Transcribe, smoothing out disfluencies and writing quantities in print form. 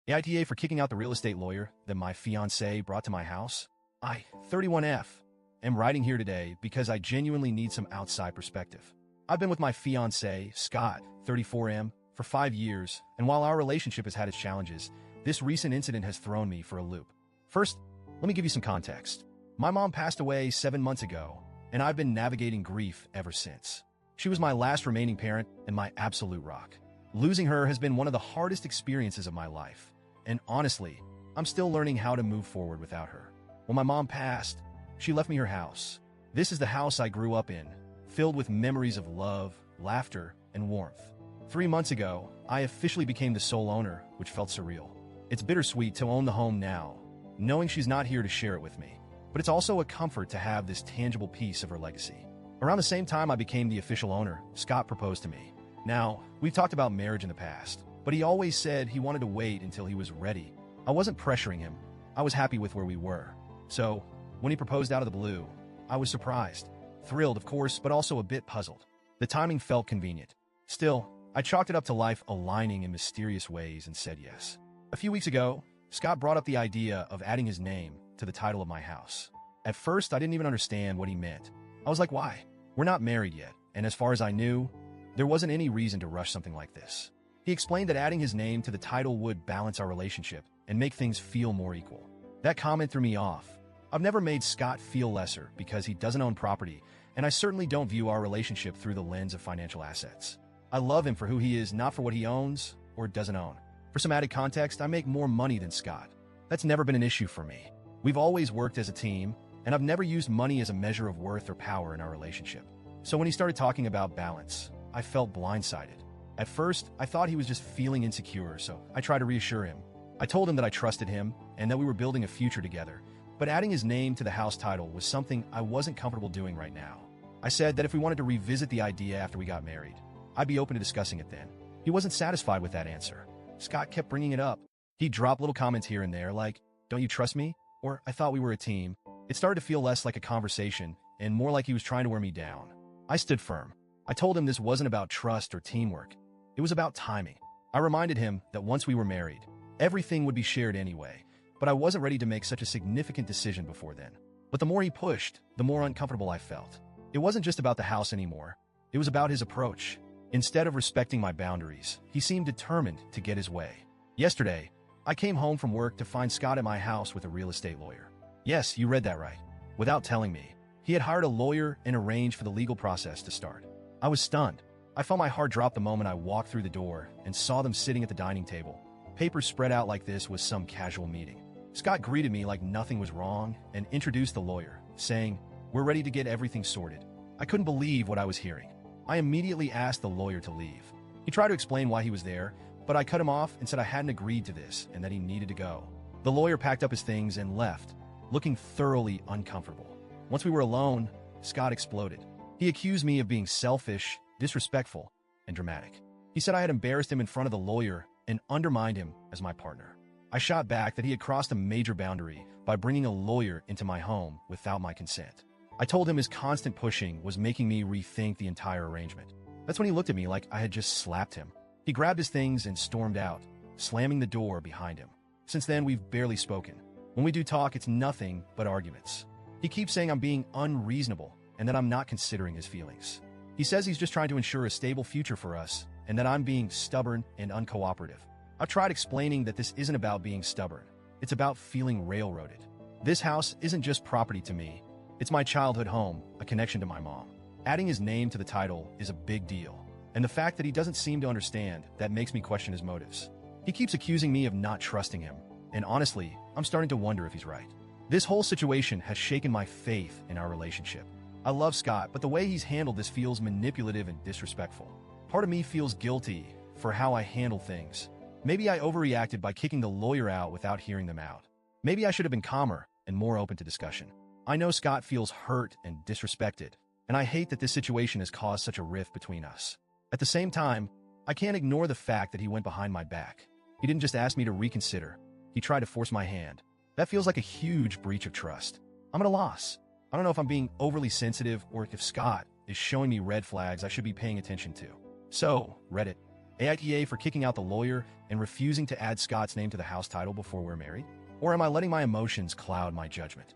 AITA for kicking out the real estate lawyer that my fiance brought to my house. I, 31F, am writing here today because I genuinely need some outside perspective. I've been with my fiance, Scott, 34M, for 5 years, and while our relationship has had its challenges, this recent incident has thrown me for a loop. First, let me give you some context. My mom passed away 7 months ago, and I've been navigating grief ever since. She was my last remaining parent and my absolute rock. Losing her has been one of the hardest experiences of my life, and honestly, I'm still learning how to move forward without her. When my mom passed, she left me her house. This is the house I grew up in, filled with memories of love, laughter, and warmth. 3 months ago, I officially became the sole owner, which felt surreal. It's bittersweet to own the home now, knowing she's not here to share it with me. But it's also a comfort to have this tangible piece of her legacy. Around the same time I became the official owner, Scott proposed to me. Now, we've talked about marriage in the past, but he always said he wanted to wait until he was ready. I wasn't pressuring him. I was happy with where we were. So, when he proposed out of the blue, I was surprised. Thrilled, of course, but also a bit puzzled. The timing felt convenient. Still, I chalked it up to life aligning in mysterious ways and said yes. A few weeks ago, Scott brought up the idea of adding his name to the title of my house. At first, I didn't even understand what he meant. I was like, why? We're not married yet, and as far as I knew, there wasn't any reason to rush something like this. He explained that adding his name to the title would balance our relationship and make things feel more equal. That comment threw me off. I've never made Scott feel lesser because he doesn't own property, and I certainly don't view our relationship through the lens of financial assets. I love him for who he is, not for what he owns or doesn't own. For some added context, I make more money than Scott. That's never been an issue for me. We've always worked as a team, and I've never used money as a measure of worth or power in our relationship. So when he started talking about balance, I felt blindsided. At first, I thought he was just feeling insecure, so I tried to reassure him. I told him that I trusted him and that we were building a future together, but adding his name to the house title was something I wasn't comfortable doing right now. I said that if we wanted to revisit the idea after we got married, I'd be open to discussing it then. He wasn't satisfied with that answer. Scott kept bringing it up. He'd drop little comments here and there like, "Don't you trust me?" Or, "I thought we were a team." It started to feel less like a conversation and more like he was trying to wear me down. I stood firm. I told him this wasn't about trust or teamwork. It was about timing. I reminded him that once we were married, everything would be shared anyway, but I wasn't ready to make such a significant decision before then. But the more he pushed, the more uncomfortable I felt. It wasn't just about the house anymore. It was about his approach. Instead of respecting my boundaries, he seemed determined to get his way. Yesterday, I came home from work to find Scott at my house with a real estate lawyer. Yes, you read that right. Without telling me, he had hired a lawyer and arranged for the legal process to start. I was stunned. I felt my heart drop the moment I walked through the door and saw them sitting at the dining table. Papers spread out like this was some casual meeting. Scott greeted me like nothing was wrong and introduced the lawyer, saying, "We're ready to get everything sorted." I couldn't believe what I was hearing. I immediately asked the lawyer to leave. He tried to explain why he was there, but I cut him off and said I hadn't agreed to this and that he needed to go. The lawyer packed up his things and left, looking thoroughly uncomfortable. Once we were alone, Scott exploded. He accused me of being selfish, disrespectful, and dramatic. He said I had embarrassed him in front of the lawyer and undermined him as my partner. I shot back that he had crossed a major boundary by bringing a lawyer into my home without my consent. I told him his constant pushing was making me rethink the entire arrangement. That's when he looked at me like I had just slapped him. He grabbed his things and stormed out, slamming the door behind him. Since then, we've barely spoken. When we do talk, it's nothing but arguments. He keeps saying I'm being unreasonable and that I'm not considering his feelings. He says he's just trying to ensure a stable future for us and that I'm being stubborn and uncooperative. I've tried explaining that this isn't about being stubborn. It's about feeling railroaded. This house isn't just property to me. It's my childhood home, a connection to my mom. Adding his name to the title is a big deal, and the fact that he doesn't seem to understand that makes me question his motives. He keeps accusing me of not trusting him, and honestly, I'm starting to wonder if he's right. This whole situation has shaken my faith in our relationship. I love Scott, but the way he's handled this feels manipulative and disrespectful. Part of me feels guilty for how I handle things. Maybe I overreacted by kicking the lawyer out without hearing them out. Maybe I should have been calmer and more open to discussion. I know Scott feels hurt and disrespected, and I hate that this situation has caused such a rift between us. At the same time, I can't ignore the fact that he went behind my back. He didn't just ask me to reconsider. He tried to force my hand. That feels like a huge breach of trust. I'm at a loss. I don't know if I'm being overly sensitive or if Scott is showing me red flags I should be paying attention to. So, Reddit, AITA for kicking out the lawyer and refusing to add Scott's name to the house title before we're married? Or am I letting my emotions cloud my judgment?